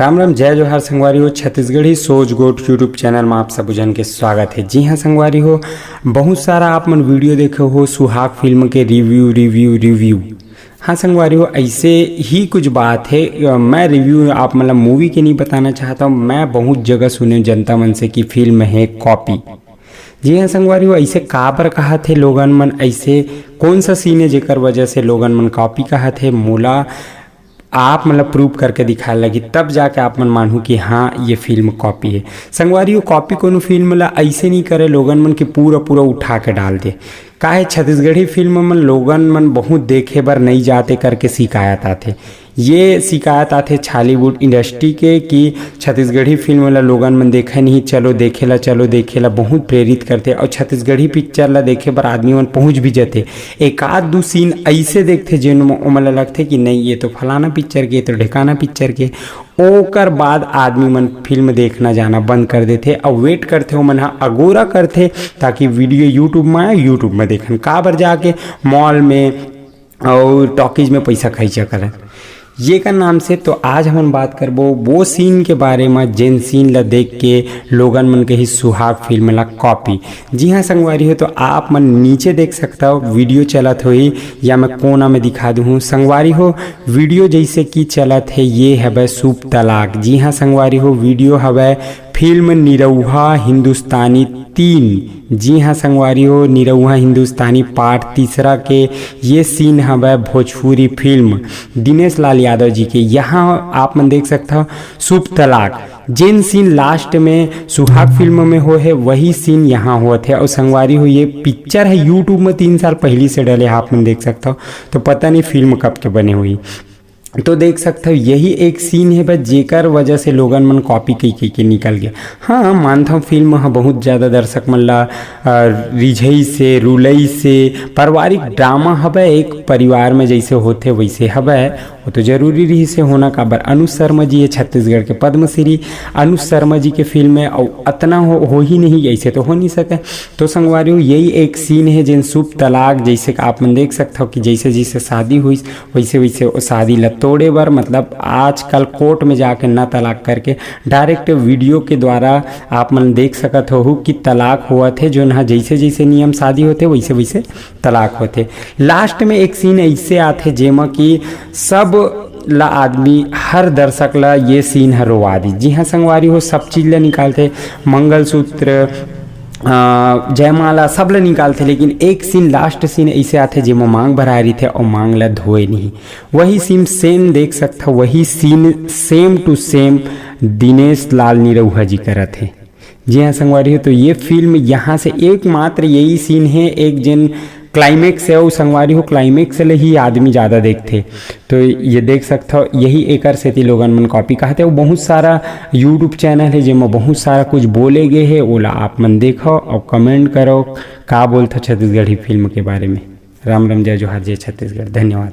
राम राम जय जोहार संगवारी हो। छत्तीसगढ़ी सोच गोट यूट्यूब चैनल में आप सब जन के स्वागत है। जी हाँ संगवारी हो, बहुत सारा आप मन वीडियो देखे हो सुहाग फिल्म के रिव्यू। हाँ संगवारी हो, ऐसे ही कुछ बात है। मैं रिव्यू आप मतलब मूवी के नहीं बताना चाहता हूँ। मैं बहुत जगह सुने जनता मन से कि फिल्म है कॉपी। जी हाँ संगवारी हो, ऐसे काबर कहा थे लोगन मन, ऐसे कौन सा सीन है जेकर वजह से लोगन मन कॉपी कहा थे। मोला आप मतलब प्रूव करके दिखाए लगी, तब जाके आप मन मानू कि हाँ ये फिल्म कॉपी है। संगवारी हो, कॉपी कोनो फिल्म ला ऐसे नहीं करे लोगन मन के पूरा उठा के डाल दे। काहे छत्तीसगढ़ी फिल्म मन लोगन मन बहुत देखे बर नहीं जाते करके शिकायत आते। ये शिकायत आते छालीवुड इंडस्ट्री के कि छत्तीसगढ़ी फिल्म ला लोगन मन देखे नहीं, चलो देखेला बहुत प्रेरित करते। और छत्तीसगढ़ी पिक्चर ला देखे बर आदमी मन पहुँच भी जाते। एक आध दो सीन ऐसे देखते जिन मन लगते कि नहीं ये तो फलाना पिक्चर के, तो ढेकाना पिक्चर के। ओकर बाद आदमी मन फिल्म देखना जाना बंद कर देते और वेट करते हो मन अगोरा करते ताकि वीडियो यूट्यूब में आए, यूट्यूब में देखन काबर जाके मॉल में और टॉकीज में पैसा खर्चा करें ये का नाम से। तो आज हम बात करबो वो सीन के बारे में जिन सीन ला देख के लोगन मन के ही सुहाग फिल्म ला कॉपी। जी हाँ संगवारी हो, तो आप मन नीचे देख सकता हो वीडियो चलत हो या मैं कोना में दिखा दूँ। संगवारी हो वीडियो जैसे कि चलत है ये है शुभ तलाक। जी हाँ संगवारी हो, वीडियो है फिल्म निरहुआ हिंदुस्तानी 3। जी हाँ संगवारी हो, निरहुआ हिंदुस्तानी पार्ट 3 के ये सीन है भोजपुरी फिल्म दिनेश लाल यादव जी के। यहाँ आप मन देख सकते हो शुभ तलाक, जिन सीन लास्ट में सुहाग फिल्म में हो है वही सीन यहाँ हुआ थे। और संगवारी हो ये पिक्चर है यूट्यूब में 3 साल पहले से डले, आप मन देख सकते हो। तो पता नहीं फिल्म कब के बने हुई, तो देख सकते हो यही एक सीन है बस जेकर वजह से लोगन मन कॉपी के निकल गया। हाँ मानता हूँ फिल्म हाँ बहुत ज़्यादा दर्शक मन ला रिझई से रुलई से पारिवारिक ड्रामा हवे, एक परिवार में जैसे होते वैसे हवे, वो तो जरूरी रही से होना काबर। अनुज शर्मा जी है छत्तीसगढ़ के पद्मश्री, अनुज शर्मा जी के फिल्म है और इतना हो ही नहीं, ऐसे तो हो नहीं सके। तो संगवारी हो यही एक सीन है जिन शुभ तलाक जैसे आप मन देख सकते हो कि जैसे जैसे शादी हुई वैसे शादी ला तोड़े बर मतलब आजकल कोर्ट में जाके ना तलाक करके डायरेक्ट वीडियो के द्वारा आप मन देख सकत हो कि तलाक हुआ थे जो ना जैसे जैसे नियम शादी होते वैसे तलाक होते। लास्ट में एक सीन ऐसे आते जेमा कि सब ला आदमी हर दर्शक ला ये सीन है रोवा दी। जी हाँ संगवारी हो, सब चीज़ ला निकालते, मंगलसूत्र जयमाला सब ला निकालते, लेकिन एक सीन लास्ट सीन ऐसे आते जिसमें मांग भरा रही थे और मांग ला धोए नहीं। वही सीन सेम देख सकता, वही scene same to same Dinesh Lal Nirahua ji करत है। जी हाँ संगवारी हो, तो ये फिल्म यहाँ से एकमात्र यही सीन है एक जिन क्लाइमेक्स है वो संगवारी हो, क्लाइमेक्स ले ही आदमी ज़्यादा देखते। तो ये देख सकते हो यही एकर से थी लोगन मन कॉपी कहते। वो बहुत सारा यूट्यूब चैनल है जिसमें बहुत सारा कुछ बोले गए है, ओला आप मन देखो और कमेंट करो का बोलते छत्तीसगढ़ी फिल्म के बारे में। राम राम जय जोहार जय छत्तीसगढ़, धन्यवाद।